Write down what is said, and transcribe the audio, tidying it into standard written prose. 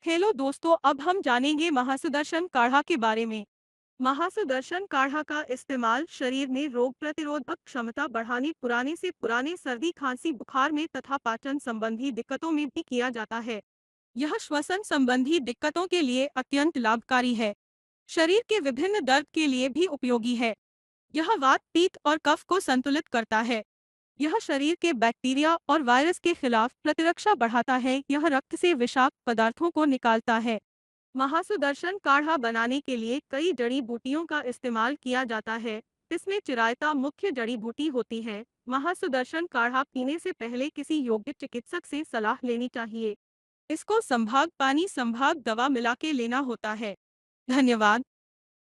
Hello दोस्तों, अब हम जानेंगे महासुदर्शन काढ़ा के बारे में। महासुदर्शन काढ़ा का इस्तेमाल शरीर में रोग प्रतिरोधक क्षमता बढ़ाने, पुराने से पुराने सर्दी, खांसी, बुखार में तथा पाचन संबंधी दिक्कतों में भी किया जाता है। यह श्वसन संबंधी दिक्कतों के लिए अत्यंत लाभकारी है। शरीर के विभिन्न दर्द के लिए भी उपयोगी है। यह वात, पित्त और कफ को संतुलित करता है। यह शरीर के बैक्टीरिया और वायरस के खिलाफ प्रतिरक्षा बढ़ाता है। यह रक्त से विषाक्त पदार्थों को निकालता है। महासुदर्शन काढ़ा बनाने के लिए कई जड़ी बूटियों का इस्तेमाल किया जाता है। इसमें चिरायता मुख्य जड़ी बूटी होती है। महासुदर्शन काढ़ा पीने से पहले किसी योग्य चिकित्सक से सलाह लेनी चाहिए। इसको संभाग पानी, संभाग दवा मिला के लेना होता है। धन्यवाद।